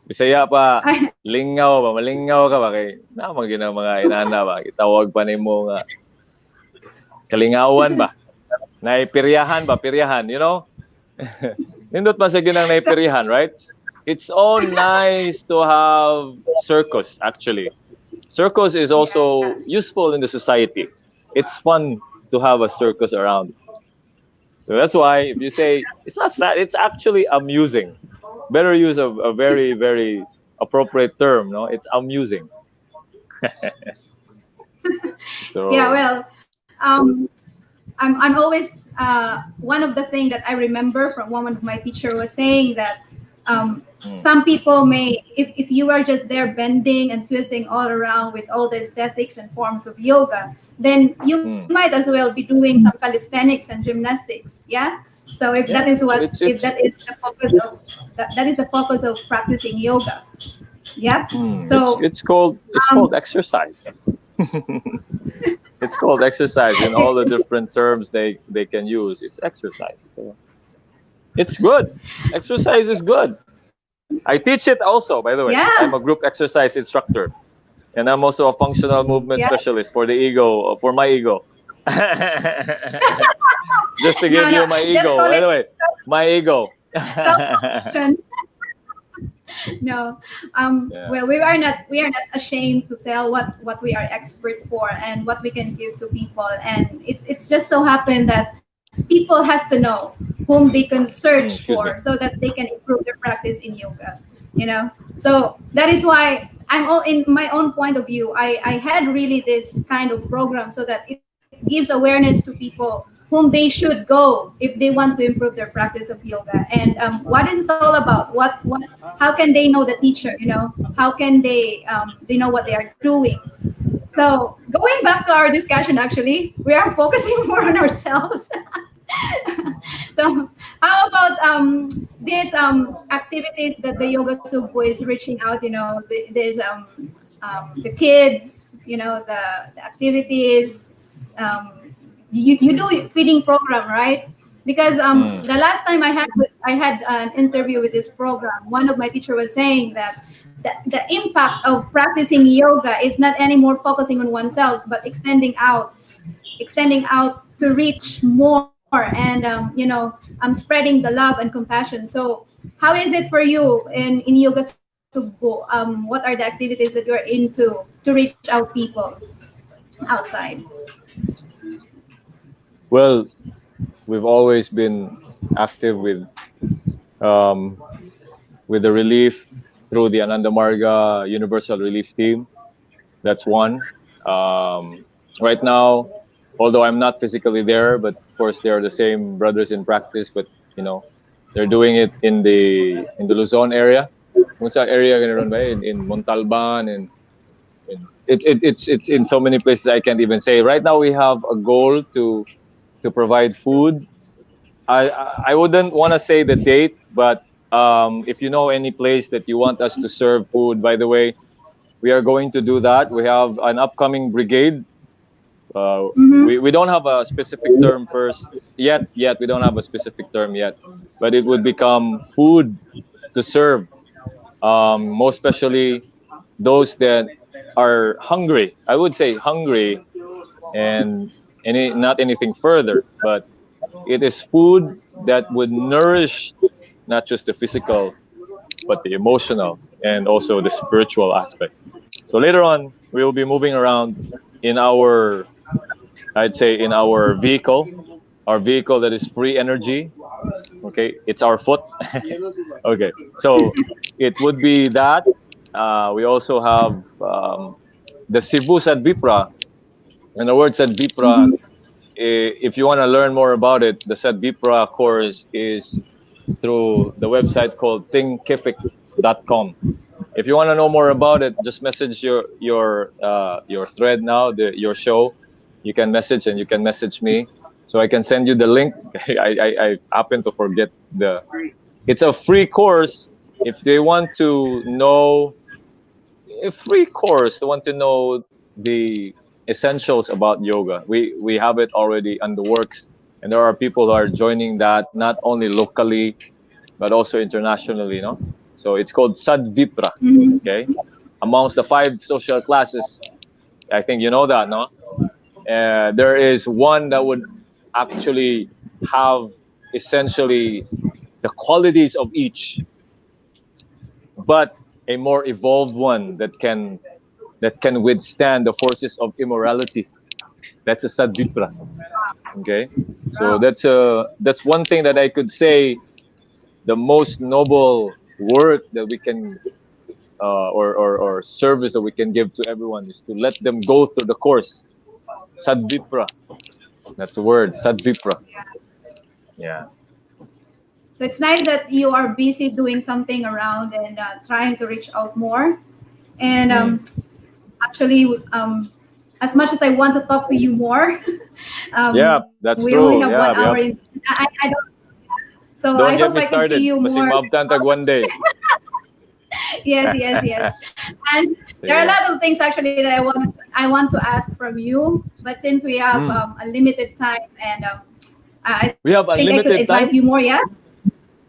Speaker 3: Bisaya pa,
Speaker 2: I,
Speaker 3: lingaw ba, malingaw ka ba kay namang ginang mga inana ba, itawag pa nimo nga kalingawan ba, naipiryahan ba, piryahan, you know? Nindot man sa ginang
Speaker 2: so
Speaker 3: naipiryahan, right? It's all nice to have circus actually. Circus is
Speaker 2: yeah.
Speaker 3: also useful in the society. It's fun to have a circus around. So that's why if you say it's not sad, it's actually amusing. Better use of a very, very appropriate term, no? It's amusing.
Speaker 2: Yeah,
Speaker 3: So
Speaker 2: well, I'm always one of the thing that I remember from one of my teacher was saying that
Speaker 3: mm,
Speaker 2: some people may if you are just there bending and twisting all around with all the aesthetics and forms of yoga, then you might
Speaker 3: mm.
Speaker 2: as well be doing some calisthenics and gymnastics. Yeah. So
Speaker 3: Yeah,
Speaker 2: if that is the focus of that is the focus of practicing yoga. Yeah. So
Speaker 3: it's
Speaker 2: um,
Speaker 3: called exercise. It's called exercise in all the different terms they can use. It's exercise. So it's good. Exercise is good. I teach it also, by the way.
Speaker 2: yeah.
Speaker 3: I'm a group exercise instructor, and I'm also a functional movement
Speaker 2: Yeah.
Speaker 3: specialist for the ego, for my ego. Just to give
Speaker 2: No,
Speaker 3: you
Speaker 2: no.
Speaker 3: my
Speaker 2: Just
Speaker 3: ego.
Speaker 2: call
Speaker 3: By
Speaker 2: it
Speaker 3: the way, my ego.
Speaker 2: self promotion. No,
Speaker 3: Yeah.
Speaker 2: well, we are not ashamed to tell what we are expert for and what we can give to people, and it's just so happened that people has to know whom they can search for
Speaker 3: Excuse
Speaker 2: so
Speaker 3: me.
Speaker 2: that they can improve their practice in yoga. So that is why I'm all in my own point of view. I had really this kind of program so that it gives awareness to people whom they should go if they want to improve their practice of yoga and what is this all about what how can they know the teacher, how can they know what they are doing. So going back to our discussion, actually we are focusing more on ourselves. So how about these activities that the yoga sugbo is reaching out, there's the kids, the activities. You do feeding program, right? Because
Speaker 3: Mm,
Speaker 2: the last time I had an interview with this program, one of my teacher was saying that the impact of practicing yoga is not anymore focusing on oneself but extending out to reach more and spreading the love and compassion. So how is it for you in yoga sugbo? What are the activities that you're into to reach out people outside?
Speaker 3: well, we've always been active um, with the relief through the Ananda Marga Universal Relief Team. That's one. Um, right now, although I'm not physically there, but of course they are the same brothers in practice. But you know, they're doing it in the Luzon area. Kung sa area ganoon ba in Montalban and it's in so many places I can't even say. Right now we have a goal to provide food. I wouldn't want to say the date, but if you know any place that you want us to serve food, by the way, we are going to do that. We have an upcoming brigade.
Speaker 2: Mm-hmm.
Speaker 3: We don't have a specific term first yet. Yet we don't have a specific term yet, but it would become food to serve. Most especially those that are hungry. I would say hungry and not anything further, but it is food that would nourish not just the physical, but the emotional and also the spiritual aspects. So later on, we will be moving around in I'd say, in our vehicle that is free energy. Okay, it's our foot. Okay, so it would be that. We also have the Cebu Sad Vipra, and the word Sad Vipra.
Speaker 2: Mm-hmm.
Speaker 3: If you want to learn more about it, the Sad Vipra course is through the website called thinkkific.com. If you want to know more about it, just message your thread now, your show. You can message and you can message me, so I can send you the link. I happen to forget the. It's a free course. If they want to know a free course, they want to know the essentials about yoga. We have it already on the works, and there are people who are joining that not only locally but also internationally. No. So it's called Sadvipra.
Speaker 2: Mhm.
Speaker 3: Okay, amongst the 5 social classes, I think you know that, no? There is one that would actually have essentially the qualities of each, but a more evolved one that can withstand the forces of immorality. That's a Sadvipra. Okay, so
Speaker 2: Wow.
Speaker 3: that's one thing that I could say. The most noble work that we can or service that we can give to everyone is to let them go through the course. Sadvipra. That's the word. Sadvipra. Yeah.
Speaker 2: So it's nice that you are busy doing something around and trying to reach out more. And
Speaker 3: Mm.
Speaker 2: actually, as much as I want to talk to you more,
Speaker 3: Yeah,
Speaker 2: we only
Speaker 3: that's
Speaker 2: have one
Speaker 3: true.
Speaker 2: hour
Speaker 3: Yeah, we
Speaker 2: in.
Speaker 3: have.
Speaker 2: I don't. So I
Speaker 3: Don't
Speaker 2: hope
Speaker 3: get
Speaker 2: I
Speaker 3: me
Speaker 2: can see you
Speaker 3: started.
Speaker 2: more.
Speaker 3: Masing mabtan tag one day.
Speaker 2: Yes, yes, yes. And there are a
Speaker 3: Yeah.
Speaker 2: lot of things actually that I want to ask from you, but since we have
Speaker 3: Mm.
Speaker 2: a limited time and I think
Speaker 3: We
Speaker 2: I
Speaker 3: have
Speaker 2: could invite you
Speaker 3: unlimited
Speaker 2: more. Yeah.
Speaker 3: time.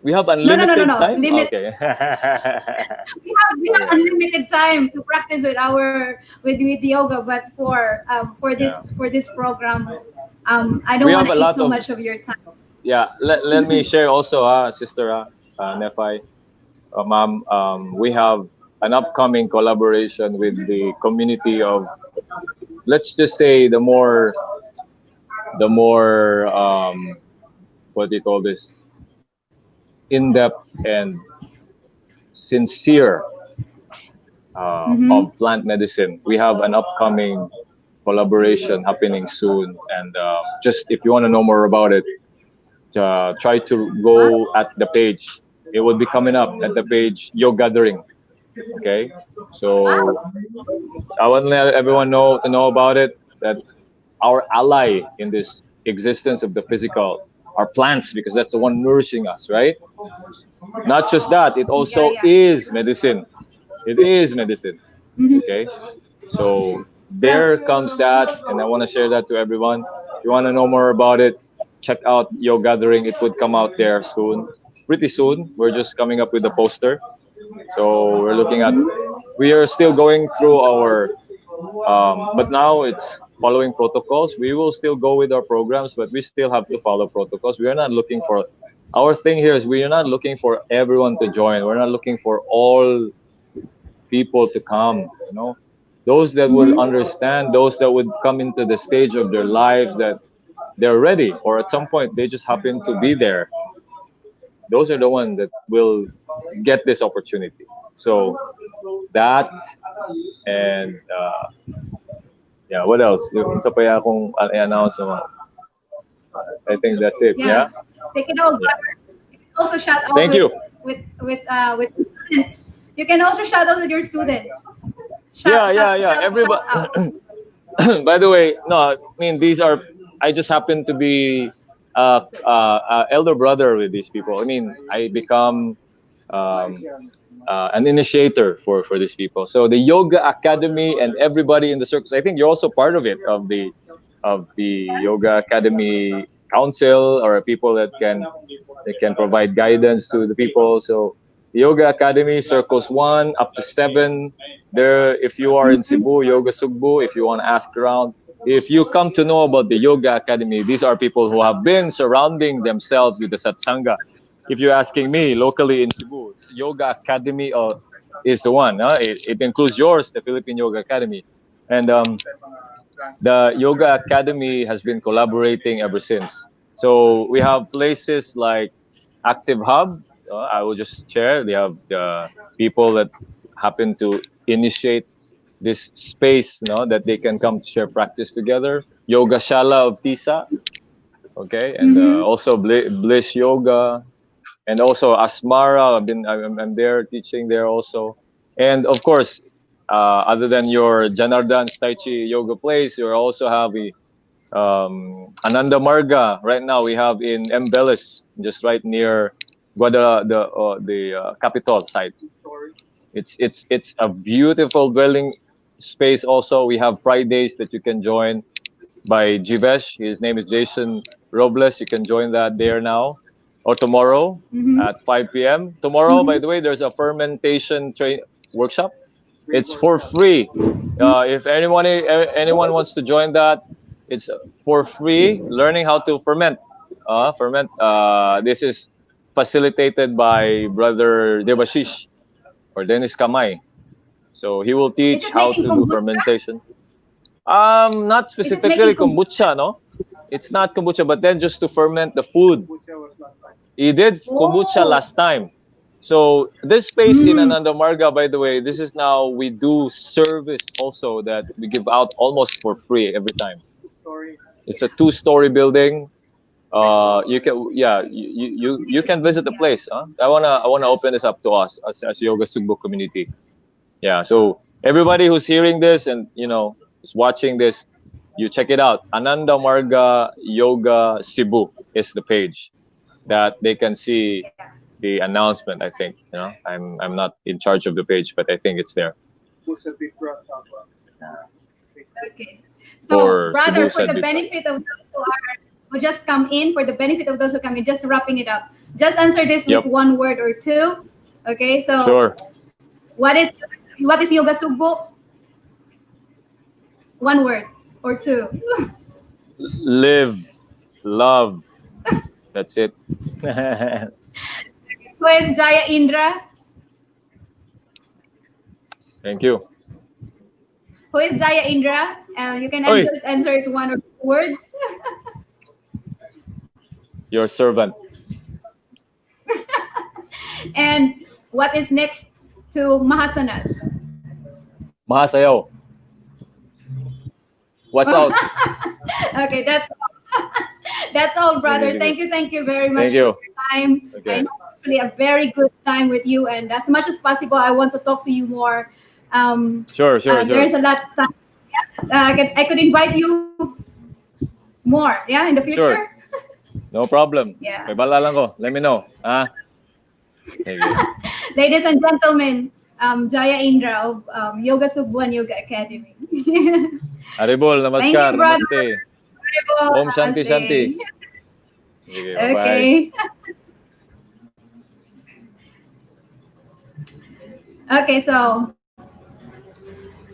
Speaker 3: We have
Speaker 2: No, no, no, no, no.
Speaker 3: unlimited time.
Speaker 2: Limit.
Speaker 3: Okay.
Speaker 2: We have
Speaker 3: Okay.
Speaker 2: unlimited time to practice with our with yoga, but for this
Speaker 3: Yeah.
Speaker 2: program, I don't
Speaker 3: We
Speaker 2: want
Speaker 3: have a
Speaker 2: to eat
Speaker 3: lot
Speaker 2: so
Speaker 3: of.
Speaker 2: much of your time.
Speaker 3: Yeah. Let me share also, sister, Nephi. Ma'am, we have an upcoming collaboration with the community of, let's just say, the more what do you call this, in-depth and sincere
Speaker 2: Mm-hmm.
Speaker 3: of plant medicine. We have an upcoming collaboration happening soon, and just if you want to know more about it, try to
Speaker 2: Wow.
Speaker 3: go at the page. It will be coming up at the page Yo Gathering. Okay,
Speaker 2: Wow.
Speaker 3: so I want to let everyone know about it, that our ally in this existence of the physical are plants, because that's the one nourishing us, right? Not just that, it
Speaker 2: Yeah,
Speaker 3: also
Speaker 2: yeah.
Speaker 3: is medicine. It is medicine.
Speaker 2: Mm-hmm.
Speaker 3: Okay, so
Speaker 2: Well,
Speaker 3: there comes that, and I want to share that to everyone. If you want to know more about it, check out Yo Gathering. It would come out there soon, pretty soon. We're just coming up with the poster, so we're looking at.
Speaker 2: mm-hmm.
Speaker 3: We are still going through our, but now it's following protocols. We will still go with our programs, but we still have to follow protocols. We are not looking for. Our thing here is we are not looking for everyone to join. We're not looking for all people to come. Those that would
Speaker 2: Mm-hmm.
Speaker 3: understand, those that would come into the stage of their lives that they're ready, or at some point they just happen to be there. Those are the ones that will get this opportunity. So that, and yeah, what else? Yung sa pa akong i-announce mo. I think that's it.
Speaker 2: Yeah.
Speaker 3: Yeah.
Speaker 2: Take it over.
Speaker 3: Yeah.
Speaker 2: You can also shout out
Speaker 3: Thank you.
Speaker 2: with students. You can also shout out with your students.
Speaker 3: Yeah,
Speaker 2: Shout
Speaker 3: yeah,
Speaker 2: out,
Speaker 3: yeah.
Speaker 2: shout out.
Speaker 3: By the way, no, I mean these are. I just happen to be elder brother with these people. I mean, I become um, an initiator for these people. So the yoga academy and everybody in the circles. I think you're also part of it, of the yoga academy council, or people that can provide guidance to the people. So the yoga academy circles 1 up to 7. There, if you are in
Speaker 2: Mhm.
Speaker 3: Cebu, Yoga Sugbo, if you want to ask around, if you come to know about the yoga academy, these are people who have been surrounding themselves with the satsanga. If you're asking me, locally in Cebu, yoga academy is the one. It includes yours, the Philippine Yoga Academy, and the yoga academy has been collaborating ever since. So we have places like Active Hub. I will just share. They have the people that happen to initiate this space, that they can come to share practice together. Yoga Shala of Tisa, okay, and
Speaker 2: Mhm.
Speaker 3: also Bliss Yoga, and also Asmara. I'm there teaching there also, and of course, other than your Janardan's Tai Chi yoga place, you also have the Ananda Marga. Right now we have in Embeles, just right near the capital site. It's a beautiful dwelling space. Also, we have Fridays that you can join by Jivesh. His name is Jason Robles. You can join that there now. or tomorrow
Speaker 2: Mm-hmm.
Speaker 3: at 5 p.m. Tomorrow, by
Speaker 2: Mm-hmm.
Speaker 3: the way, there's a fermentation train workshop. It's for free. If anyone wants to join that, it's for free. Learning how to ferment. Ferment. This is facilitated by Brother Devashish or Dennis Kamay. So he will
Speaker 2: Is
Speaker 3: teach
Speaker 2: it
Speaker 3: how
Speaker 2: making
Speaker 3: to do
Speaker 2: kombucha?
Speaker 3: fermentation. Not
Speaker 2: Is it making
Speaker 3: specifically
Speaker 2: kombucha?
Speaker 3: kombucha, no. It's not kombucha, but then just to ferment the food. He did kombucha
Speaker 2: Oh.
Speaker 3: last time. So this space in
Speaker 2: Mm.
Speaker 3: Ananda Marga, by the way, this is now we do service also that we give out almost for free every time. It's a two-story building. You can you can visit the
Speaker 2: Yeah.
Speaker 3: place. Huh? I wanna open this up to us as Yoga Sugbo community. Yeah. So everybody who's hearing this and is watching this, you check it out. Ananda Marga Yoga Cebu is the page that they can see
Speaker 2: Yeah.
Speaker 3: the announcement. I think I'm not in charge of the page, but I think it's there
Speaker 2: Okay. So,
Speaker 3: for
Speaker 2: brother,
Speaker 3: Cebu
Speaker 2: for the
Speaker 3: Said Bitra.
Speaker 2: benefit of those who just come in, for the benefit of those who come in, just wrapping it up. Just answer this with
Speaker 3: Yep.
Speaker 2: one word or two. Okay. So,
Speaker 3: Sure.
Speaker 2: what is yoga sugbo? One word or two.
Speaker 3: Live, love. That's it.
Speaker 2: Who is Jaya Indra?
Speaker 3: Thank you.
Speaker 2: Who is Jaya Indra? You can
Speaker 3: Oi,
Speaker 2: just answer it one or two words.
Speaker 3: your servant.
Speaker 2: And what is next to Mahasanas?
Speaker 3: Mahasayaw. Watch out.
Speaker 2: Okay, that's that's all, brother.
Speaker 3: Sige, sige.
Speaker 2: Thank you very much
Speaker 3: Thank you.
Speaker 2: for your time. I
Speaker 3: Okay.
Speaker 2: had actually a very good time with you, and as much as possible, I want to talk to you more.
Speaker 3: Sure.
Speaker 2: There's a lot of time. I could invite you more, yeah, in the future.
Speaker 3: Sure. No problem.
Speaker 2: Yeah.
Speaker 3: May bala lang ko. Let me know. Sige.
Speaker 2: Ladies and gentlemen, Jaya Indra of Yoga Sugbo Yoga Academy.
Speaker 3: Haribol, namaskar.
Speaker 2: brother.
Speaker 3: Namaste. Om Shanti
Speaker 2: Namaste.
Speaker 3: Shanti. Sige, bye-bye.
Speaker 2: Okay. Okay, so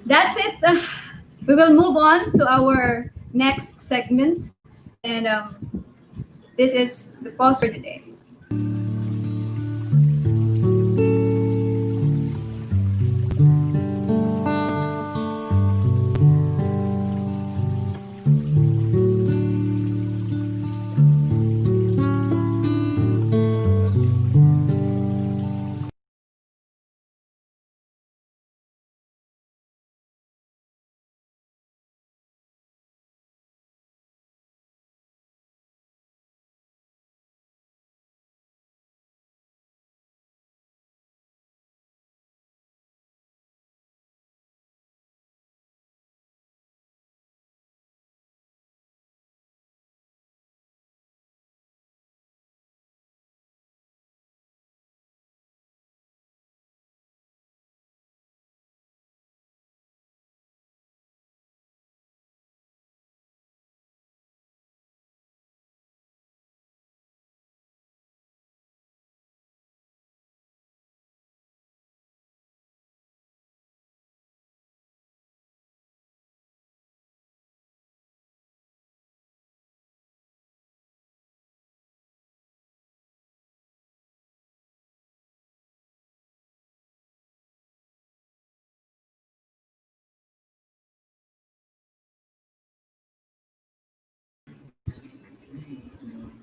Speaker 2: that's it. We will move on to our next segment, and this is the pause for today.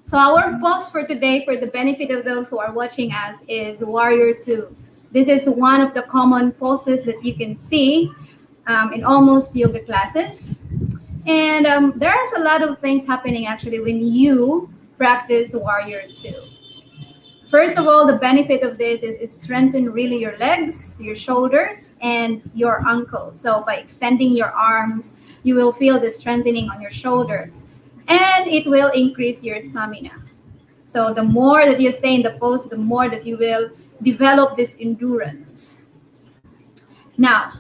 Speaker 2: So our pose for today, for the benefit of those who are watching us, is Warrior 2. This is one of the common poses that you can see in almost yoga classes. And there's a lot of things happening actually when you practice Warrior 2. First of all, the benefit of this is it strengthens really your legs, your shoulders, and your ankles. So by extending your arms, you will feel the strengthening on your shoulder. And it will increase your stamina. So the more that you stay in the pose, the more that you will develop this endurance. Now,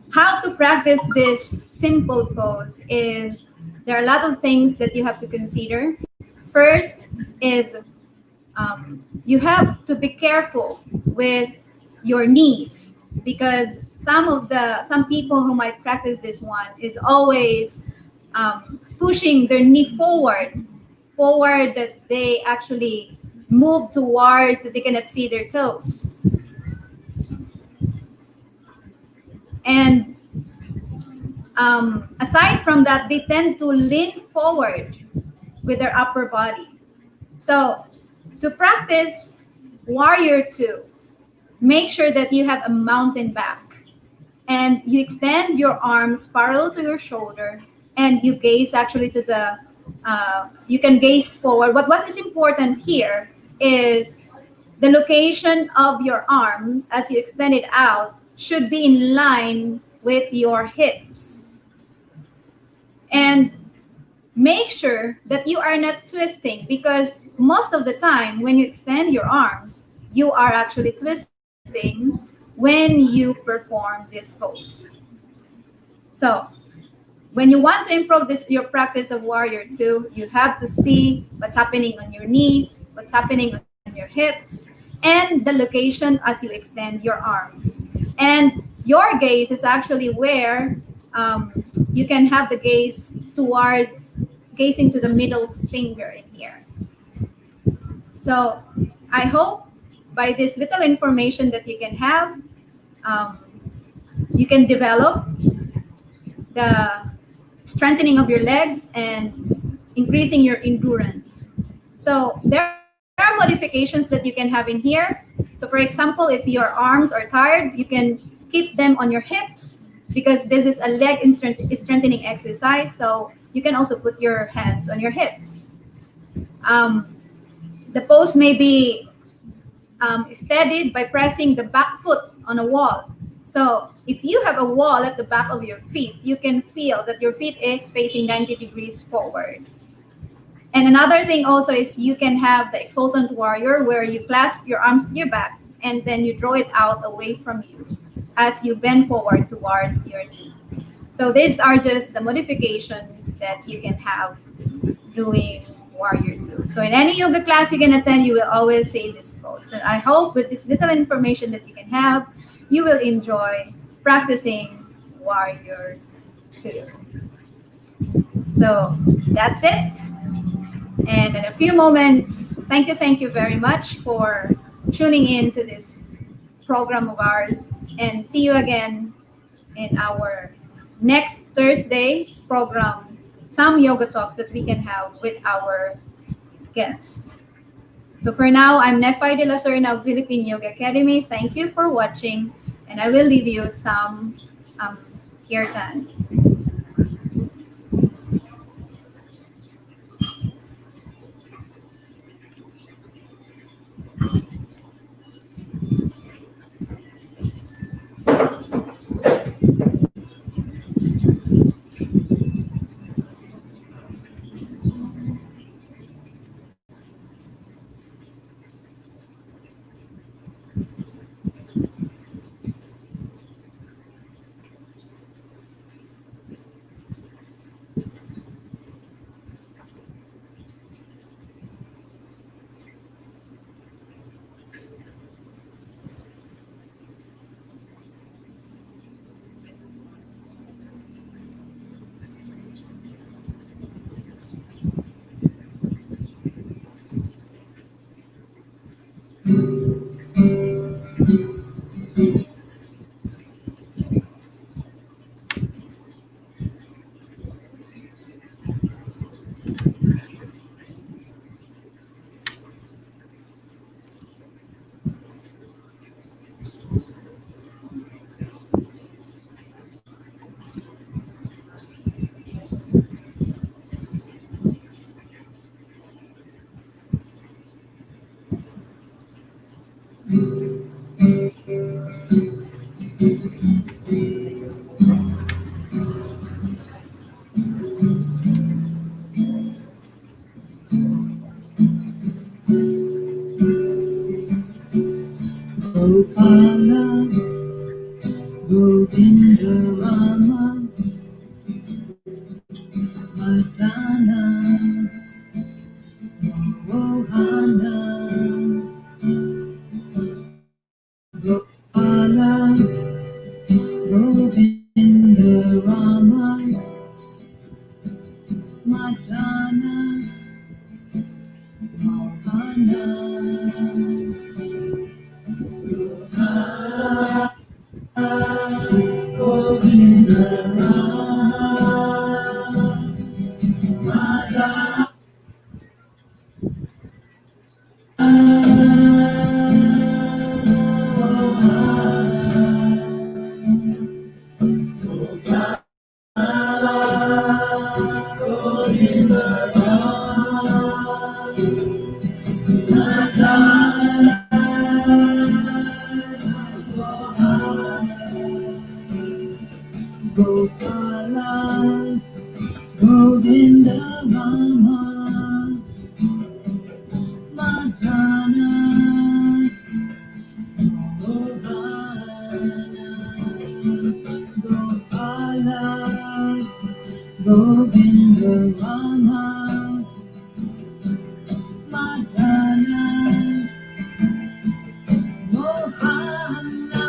Speaker 2: how to practice this simple pose is there are a lot of things that you have to consider. First is you have to be careful with your knees, because some people who might practice this one is always pushing their knee forward, that they actually move towards that they cannot see their toes. And aside from that, they tend to lean forward with their upper body. So to practice warrior two, make sure that you have a mountain back and you extend your arms parallel to your shoulder, and you gaze actually to the you can gaze forward. What is important here is the location of your arms as you extend it out should be in line with your hips. And make sure that you are not twisting, because most of the time when you extend your arms, you are actually twisting when you perform this pose. So when you want to improve your practice of warrior two, you have to see what's happening on your knees, what's happening on your hips, and the location as you extend your arms. And your gaze is actually where you can have the gaze towards gazing to the middle finger in here. So I hope by this little information that you can have, you can develop the strengthening of your legs and increasing your endurance. So there are modifications that you can have in here. So for example, if your arms are tired, you can keep them on your hips, because this is a leg strengthening exercise. So you can also put your hands on your hips. The pose may be steadied by pressing the back foot on a wall. So if you have a wall at the back of your feet, you can feel that your feet is facing 90 degrees forward. And another thing also is you can have the exultant warrior, where you clasp your arms to your back and then you draw it out away from you as you bend forward towards your knee. So these are just the modifications that you can have doing warrior two. So in any yoga class you can attend, you will always say this pose. And I hope with this little information that you can have, you will enjoy practicing warrior two. So that's it. And in a few moments, thank you very much for tuning in to this program of ours, and see you again in our next Thursday program, some yoga talks that we can have with our guests. So for now, I'm Nefay de la Serna of Philippine Yoga Academy. Thank you for watching, and I will leave you some kirtan.
Speaker 1: Gopala, Govinda Rama, Madana, Mohana. Govinda Rama Madhava Govinda Gopala Govinda Rama Madhana Gopala Govinda Rama Madhana Mohana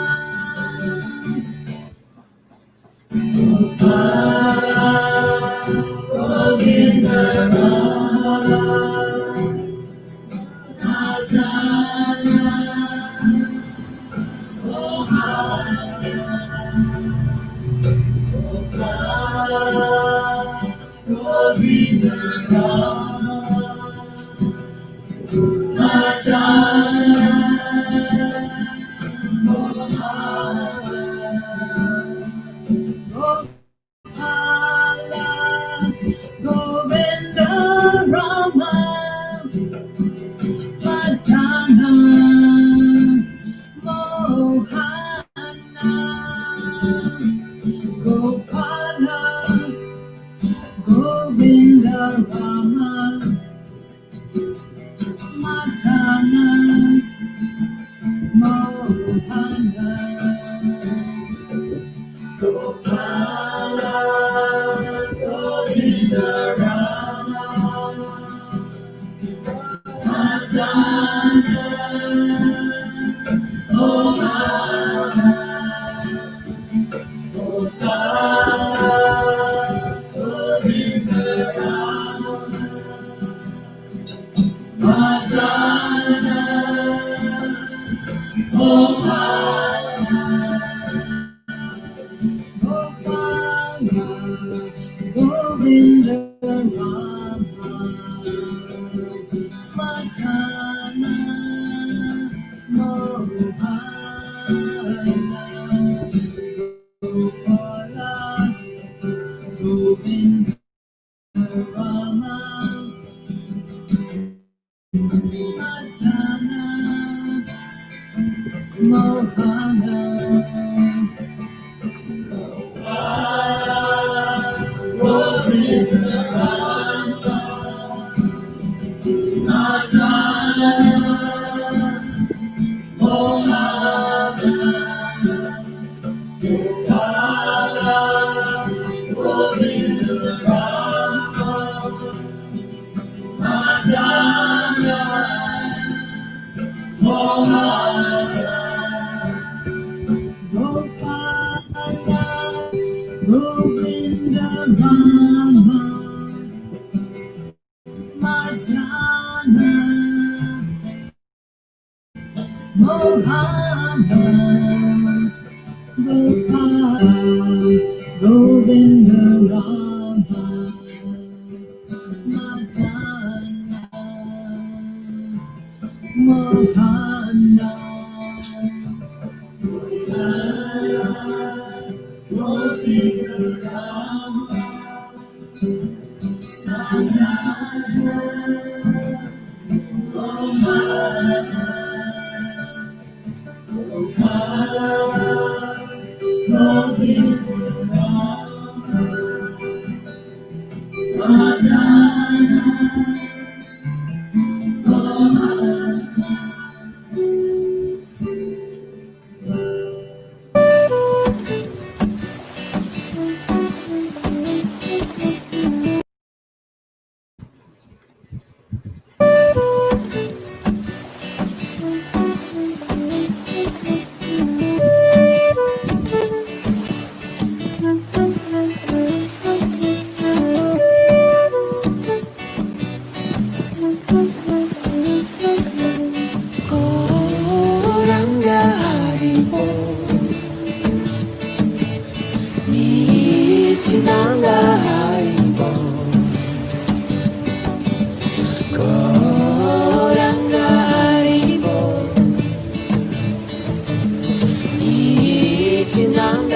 Speaker 1: Govinda Rama Madhana Govinda Rama Govinda Rama Madhana Mohana Gopala Govinda Rama Madhana Mohana Gopala Govinda Rama Madhana Mohana Gopala Govinda Rama Madhana Govinda Rama Madhana Mohana Govinda Rama Madhana Mohana Govinda Rama Madhana Mohana Govinda Rama
Speaker 4: Itinanga Haribo Goranga Haribo Itinanga